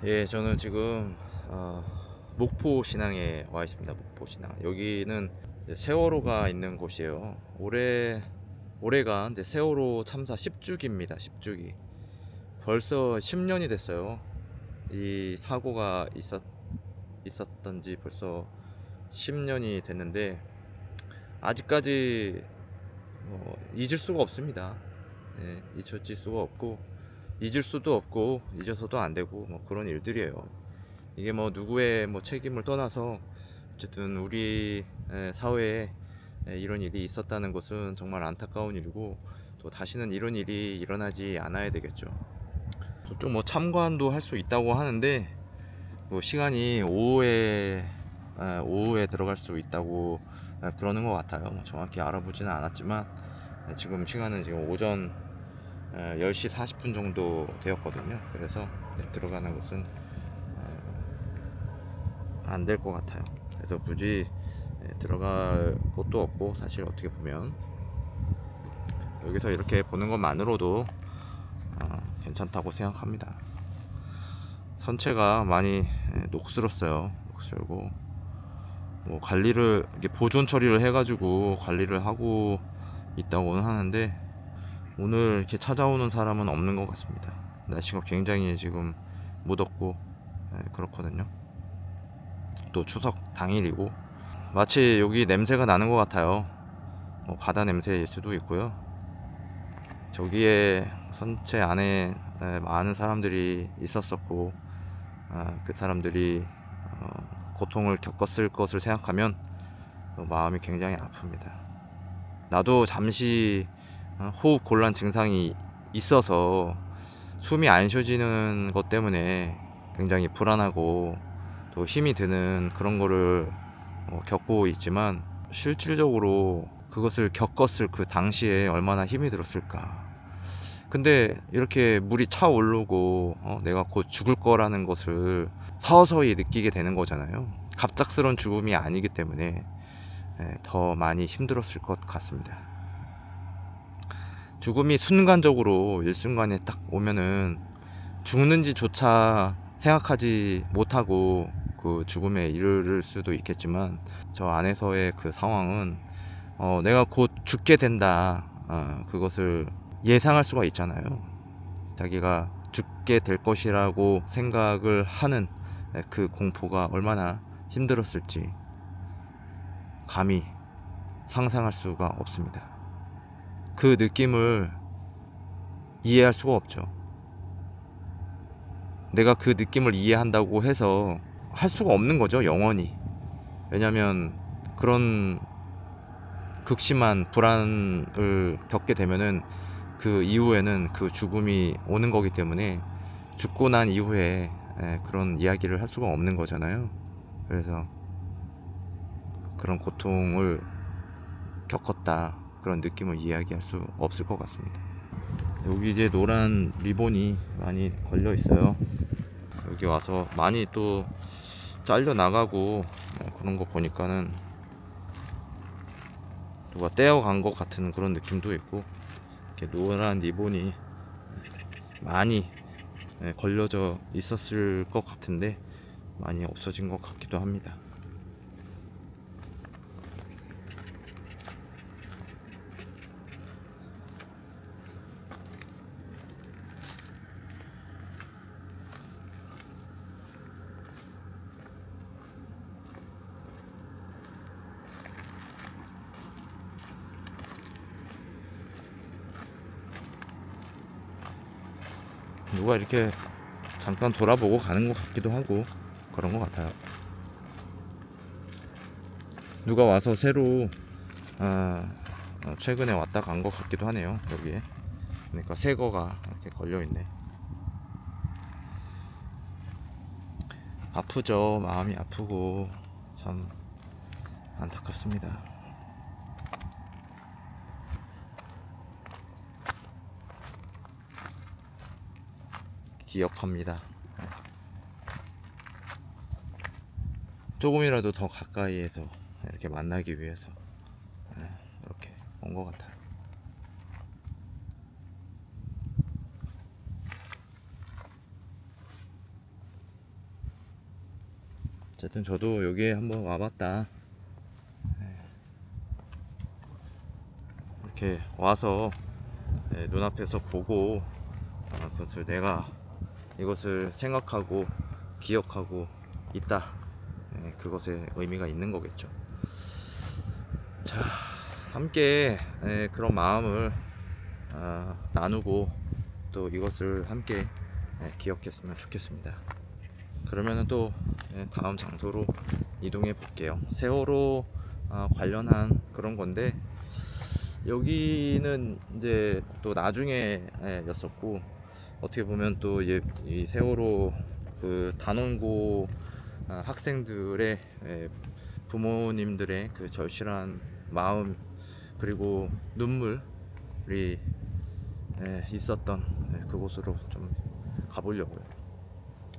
예, 저는 지금 목포 신항에 와 있습니다. 목포 신항. 여기는 이제 세월호가 있는 곳이에요. 올해가 이제 세월호 참사 10주기입니다. 10주기. 벌써 10년이 됐어요. 이 사고가 있었던 지 벌써 10년이 됐는데 아직까지 잊을 수가 없습니다. 예, 잊혀질 수가 없고 잊을 수도 없고 잊어서도 안 되고 뭐 그런 일들이에요. 이게 뭐 누구의 뭐 책임을 떠나서 어쨌든 우리 사회에 이런 일이 있었다는 것은 정말 안타까운 일이고, 또 다시는 이런 일이 일어나지 않아야 되겠죠. 저쪽 뭐 참관도 할 수 있다고 하는데 뭐 시간이 오후에 들어갈 수 있다고 그러는 것 같아요. 뭐 정확히 알아보지는 않았지만 지금 시간은 지금 오전 10시 40분 정도 되었거든요. 그래서 들어가는 것은 안 될 것 같아요. 그래서 굳이 들어갈 곳도 없고, 사실 어떻게 보면 여기서 이렇게 보는 것만으로도 괜찮다고 생각합니다. 선체가 많이 녹슬었어요. 녹슬고 뭐 관리를 보존 처리를 해가지고 관리를 하고 있다고는 하는데, 오늘 이렇게 찾아오는 사람은 없는 것 같습니다. 날씨가 굉장히 지금 무덥고 그렇거든요. 또 추석 당일이고 마치 여기 냄새가 나는 것 같아요. 뭐 바다 냄새일 수도 있고요. 저기에 선체 안에 많은 사람들이 있었었고, 그 사람들이 고통을 겪었을 것을 생각하면 마음이 굉장히 아픕니다. 나도 잠시 호흡 곤란 증상이 있어서 숨이 안 쉬어지는 것 때문에 굉장히 불안하고 또 힘이 드는 그런 거를 겪고 있지만, 실질적으로 그것을 겪었을 그 당시에 얼마나 힘이 들었을까. 근데 이렇게 물이 차오르고 내가 곧 죽을 거라는 것을 서서히 느끼게 되는 거잖아요. 갑작스런 죽음이 아니기 때문에 더 많이 힘들었을 것 같습니다. 죽음이 순간적으로 일순간에 딱 오면은 죽는지조차 생각하지 못하고 그 죽음에 이르를 수도 있겠지만, 저 안에서의 그 상황은 내가 곧 죽게 된다, 그것을 예상할 수가 있잖아요. 자기가 죽게 될 것이라고 생각을 하는 그 공포가 얼마나 힘들었을지 감히 상상할 수가 없습니다. 그 느낌을 이해할 수가 없죠. 내가 그 느낌을 이해한다고 해서 할 수가 없는 거죠, 영원히. 왜냐면 그런 극심한 불안을 겪게 되면은 그 이후에는 그 죽음이 오는 거기 때문에, 죽고 난 이후에 그런 이야기를 할 수가 없는 거잖아요. 그래서 그런 고통을 겪었다, 그런 느낌을 이야기할 수 없을 것 같습니다. 여기 이제 노란 리본이 많이 걸려 있어요. 여기 와서 많이 또 잘려 나가고 그런 거 보니까는 누가 떼어간 것 같은 그런 느낌도 있고, 이렇게 노란 리본이 많이 걸려져 있었을 것 같은데 많이 없어진 것 같기도 합니다. 누가 이렇게 잠깐 돌아보고 가는 것 같기도 하고 그런 것 같아요. 누가 와서 새로 최근에 왔다 간 것 같기도 하네요. 여기에 그러니까 새 거가 이렇게 걸려 있네. 아프죠. 마음이 아프고 참 안타깝습니다. 기억합니다. 조금이라도 더 가까이에서 이렇게 만나기 위해서 이렇게 온 것 같아요. 어쨌든 저도 여기에 한번 와봤다. 이렇게 와서 눈앞에서 보고 그것을 내가 이것을 생각하고 기억하고 있다. 그것에 의미가 있는 거겠죠. 자, 함께 그런 마음을 나누고 또 이것을 함께 기억했으면 좋겠습니다. 그러면은 또 다음 장소로 이동해 볼게요. 세월호 관련한 그런 건데, 여기는 이제 또 나중에 였었고, 어떻게 보면 또 이 세월호 그 단원고 학생들의 부모님들의 그 절실한 마음 그리고 눈물이 있었던 그곳으로 좀 가보려고요.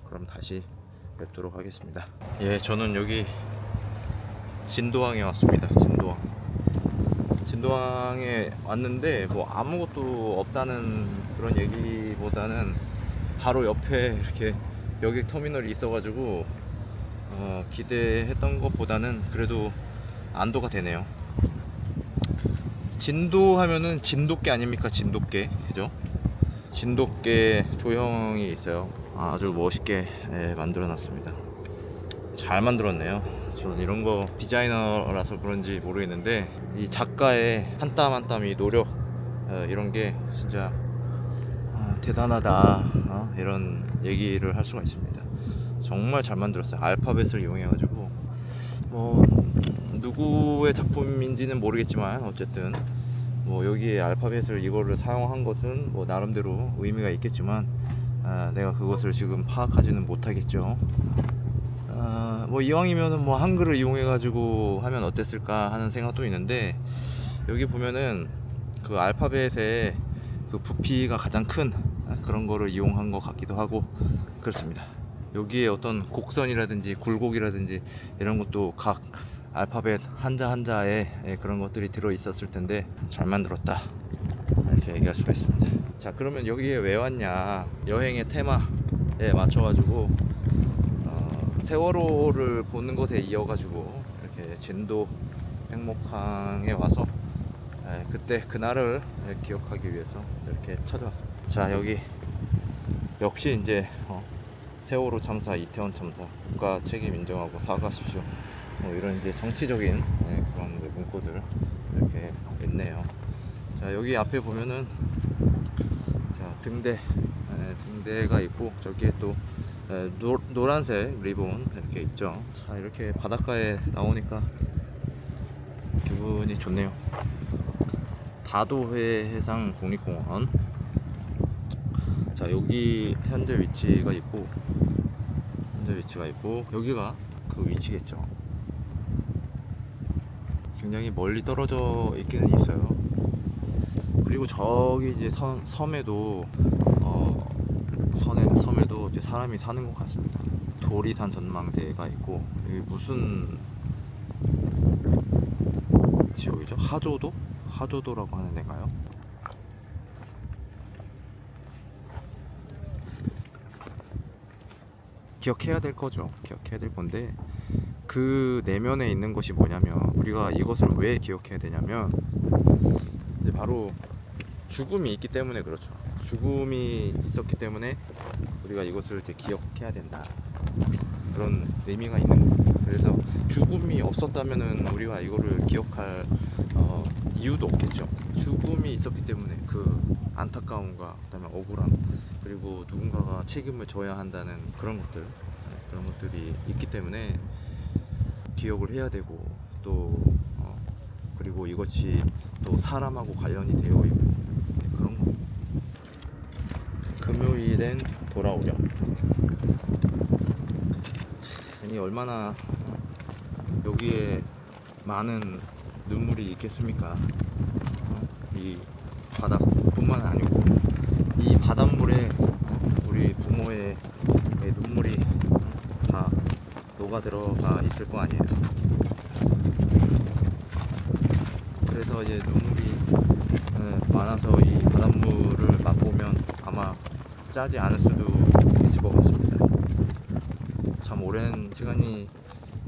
그럼 다시 뵙도록 하겠습니다. 예, 저는 여기 진도항에 왔습니다. 진도항에 왔는데 뭐 아무것도 없다는 그런 얘기보다는 바로 옆에 이렇게 여객 터미널이 있어가지고 기대했던 것보다는 그래도 안도가 되네요. 진도 하면은 진돗개 아닙니까? 진돗개, 그죠? 진돗개 조형이 있어요. 아주 멋있게 만들어 놨습니다. 잘 만들었네요. 저는 이런 거 디자이너라서 그런지 모르겠는데 이 작가의 한 땀 한 땀이 노력, 이런 게 진짜 대단하다, 이런 얘기를 할 수가 있습니다. 정말 잘 만들었어요. 알파벳을 이용해 가지고 뭐 누구의 작품인지는 모르겠지만 어쨌든 뭐 여기에 알파벳을 이거를 사용한 것은 뭐 나름대로 의미가 있겠지만 내가 그것을 지금 파악하지는 못하겠죠. 뭐 이왕이면은 뭐 한글을 이용해 가지고 하면 어땠을까 하는 생각도 있는데, 여기 보면은 그 알파벳의 그 부피가 가장 큰 그런 거를 이용한 것 같기도 하고 그렇습니다. 여기에 어떤 곡선이라든지 굴곡이라든지 이런 것도 각 알파벳 한자 한자에 그런 것들이 들어 있었을 텐데 잘 만들었다, 이렇게 얘기할 수가 있습니다. 자, 그러면 여기에 왜 왔냐, 여행의 테마에 맞춰가지고 세월호를 보는 것에 이어가지고 이렇게 진도 백목항에 와서 그때 그날을 기억하기 위해서 이렇게 찾아왔습니다. 자, 여기 역시 이제 세월호 참사, 이태원 참사 국가 책임 인정하고 사과하십시오, 뭐 이런 이제 정치적인 그런 문구들 이렇게 있네요. 자, 여기 앞에 보면은 자 등대가 있고 저기에 또 노란색 리본 이렇게 있죠. 자, 이렇게 바닷가에 나오니까 기분이 좋네요. 다도해 해상 국립공원. 자, 여기 현재 위치가 있고 여기가 그 위치겠죠. 굉장히 멀리 떨어져 있기는 있어요. 그리고 저기 이제 섬에도 섬에도 이제 사람이 사는 것 같습니다. 도리산 전망대가 있고, 여기 무슨 지역이죠? 하조도라고 하는 데인가요? 기억해야 될 거죠. 기억해야 될 건데, 그 내면에 있는 것이 뭐냐면, 우리가 이것을 왜 기억해야 되냐면 이제 바로 죽음이 있기 때문에 그렇죠. 죽음이 있었기 때문에 우리가 이것을 이제 기억해야 된다, 그런 의미가 있는 거예요. 그래서 죽음이 없었다면은 우리가 이거를 기억할 이유도 없겠죠. 죽음이 있었기 때문에 그 안타까움과 그다음에 억울함, 그리고 누군가가 책임을 져야 한다는 그런 것들이 있기 때문에 기억을 해야 되고, 또 그리고 이것이 또 사람하고 관련이 되어 있고 그런 거. 금요일엔 돌아오렴. 이 얼마나 여기에 많은 눈물이 있겠습니까? 이 바다뿐만 아니고 이 바닷물에 우리 부모의 눈물이 다 녹아 들어가 있을 거 아니에요. 그래서 이제 눈물이 많아서 이 바닷물을 맛보면 아마 짜지 않을 수도 있을 것 같습니다. 참 오랜 시간이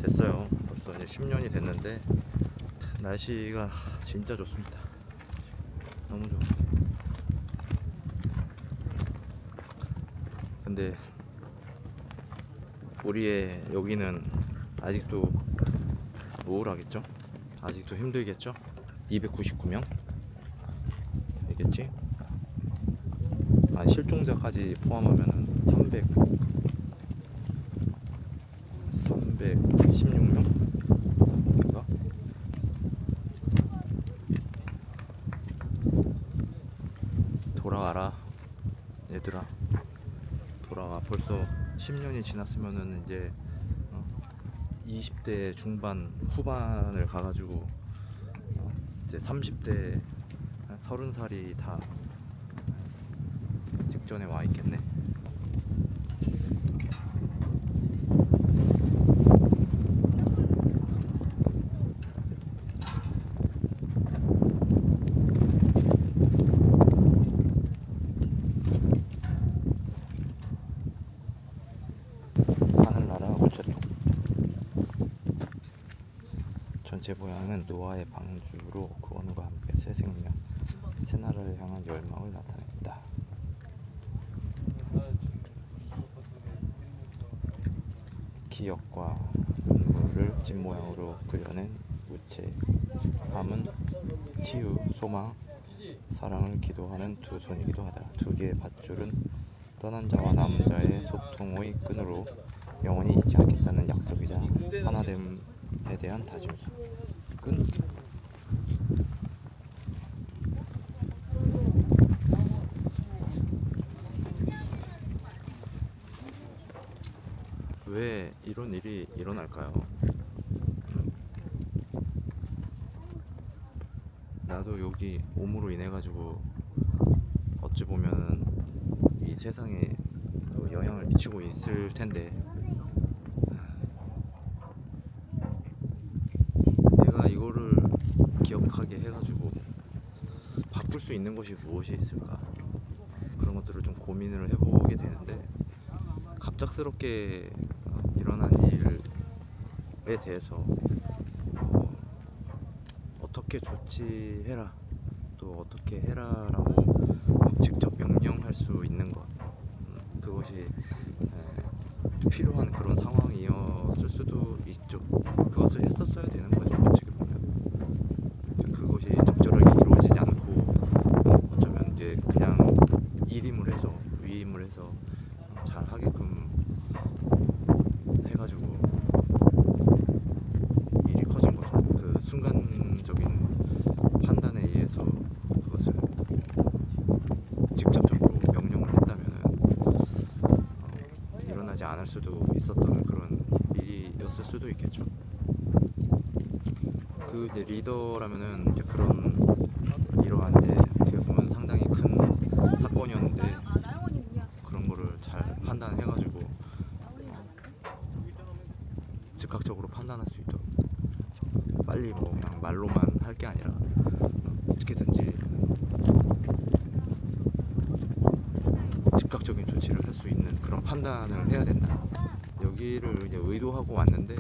됐어요. 벌써 이제 10년이 됐는데 날씨가 진짜 좋습니다. 너무 좋아. 근데 우리의 여기는 아직도 우울하겠죠? 아직도 힘들겠죠? 299명? 이겠지? 실종자까지 포함하면은 316명? 인가? 돌아와라 얘들아, 돌아와. 벌써 10년이 지났으면은 이제 20대 중반 후반을 가가지고 이제 30대 30살이 다 직전에 와 있겠네. 하늘나라 우체통 전체 모양은 노아의 방주로 구원과 함께 새 생명, 새 나라를 향한 열망을 나타낸다. 기억과 눈물을 집 모양으로 그려낸 우체. 밤은 치유, 소망, 사랑을 기도하는 두 손이기도 하다. 두 개의 밧줄은 떠난 자와 남은 자의 소통의 끈으로 영원히 잊지 않겠다는 약속이자 하나됨에 대한 다짐이다. 끈? 왜 이런 일이 일어날까요? 나도 여기 옴으로 인해 가지고 어찌 보면 이 세상에 영향을 미치고 있을 텐데, 내가 이거를 기억하게 해가지고 바꿀 수 있는 것이 무엇이 있을까, 그런 것들을 좀 고민을 해보게 되는데, 갑작스럽게 일어난 일에 대해서 어떻게 조치해라, 또 어떻게 해라라고 직접 명령할 수 있는 것, 그것이 필요한 그런 상황이었을 수도 있죠. 그것을 했었어야 되는 거죠, 어떻게 보면. 그것이 적절하게 이루어지지 않고 어쩌면 이제 그냥 일임을 해서, 위임을 해서 잘 하게끔 해가지고 일이 커진 거죠. 그 순간적인 판단에 의해서 그것을 직접적으로 명령을 했다면은 일어나지 않을 수도 있었던 그런 일이었을 수도 있겠죠. 그 이제 리더라면은 이제 그런 이러한 이제 어떻게 보면 상당히 큰 사건이었는데, 그런 거를 잘 판단해가지고 즉각적으로 판단할 수 있도록 빨리 뭐 그냥 말로만 할 게 아니라 어떻게든지 즉각적인 조치를 할 수 있는 그런 판단을 해야 된다. 여기를 이제 의도하고 왔는데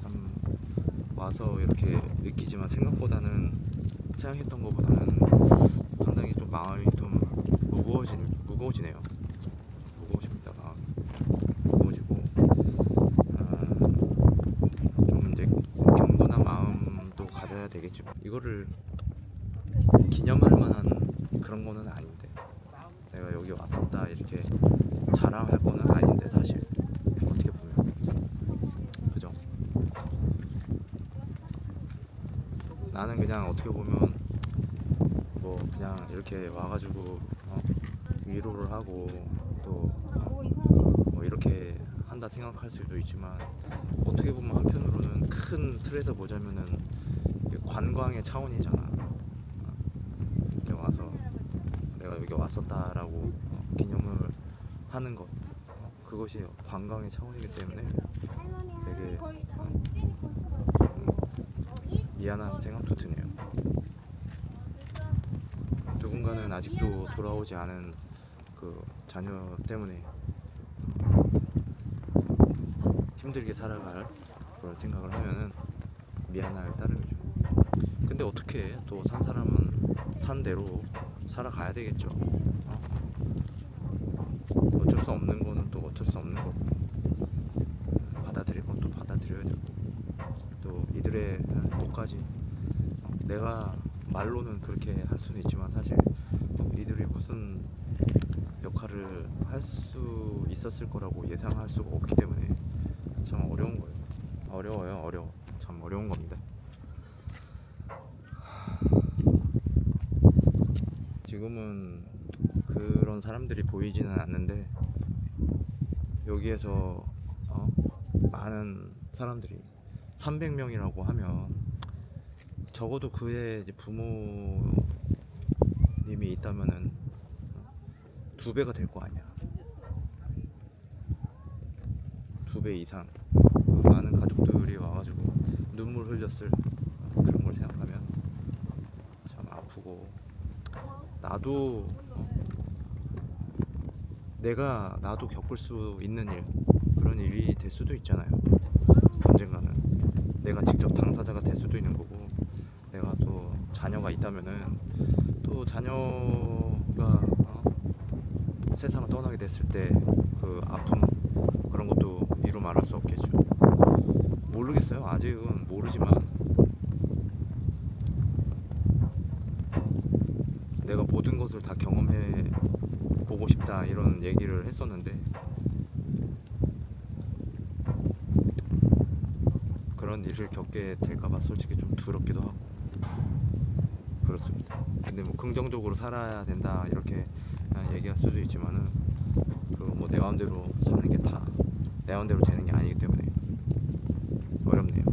참 와서 이렇게 느끼지만 생각보다는 생각했던 것보다는 상당히 좀 마음이 좀 무거워지네요. 무거워집니다. 마음이 무거워지고 좀 이제 경건한 마음도 가져야 되겠지. 이거를 기념할 만한 그런 거는 아닌데, 내가 여기 왔었다 이렇게 자랑할 거는 아닌데, 사실 어떻게 보면, 그죠? 나는 그냥 어떻게 보면 뭐 그냥 이렇게 와가지고 위로를 하고 또 뭐 이렇게 한다 생각할 수도 있지만, 어떻게 보면 한편으로는 큰 틀에서 보자면은 관광의 차원이잖아. 와서 내가 여기 왔었다라고 기념을 하는 것, 그것이 관광의 차원이기 때문에 되게 미안한 생각도 드네요. 누군가는 아직도 돌아오지 않은 그 자녀 때문에 힘들게 살아갈 그런 그런 생각을 하면은 미안할 따름이죠. 근데 어떻게 또 산 사람은 산 대로 살아가야 되겠죠. 어쩔 수 없는 거는 또 어쩔 수 없는 거고, 받아들일 건 또 받아들여야 되고, 또 이들의 뜻까지 내가 말로는 그렇게 할 수는 있지만 사실 이들이 무슨 역할을 할 수 있었을 거라고 예상할 수가 없기 때문에 참 어려운 거예요. 어려워. 참 어려운 겁니다. 지금은 그런 사람들이 보이지는 않는데 여기에서 많은 사람들이 300명이라고 하면 적어도 그의 이제 부모님이 있다면은 2배가 될 거 아니야. 2배 이상 그 많은 가족들이 와가지고 눈물 흘렸을 그런 걸 생각하면 참 아프고, 나도 나도 겪을 수 있는 일, 그런 일이 될 수도 있잖아요. 언젠가는 내가 직접 당사자가 될 수도 있는 거고, 내가 또 자녀가 있다면은 또 자녀가 세상을 떠나게 됐을 때 그 아픔, 그런 것도 이루 말할 수 없겠죠. 모르겠어요. 아직은 모르지만 내가 모든 것을 다 경험해 보고 싶다 이런 얘기를 했었는데 그런 일을 겪게 될까봐 솔직히 좀 두렵기도 하고 그렇습니다. 근데 뭐 긍정적으로 살아야 된다 이렇게 얘기할 수도 있지만은 그 뭐 내 마음대로 사는 게 다 내 마음대로 되는 게 아니기 때문에 어렵네요.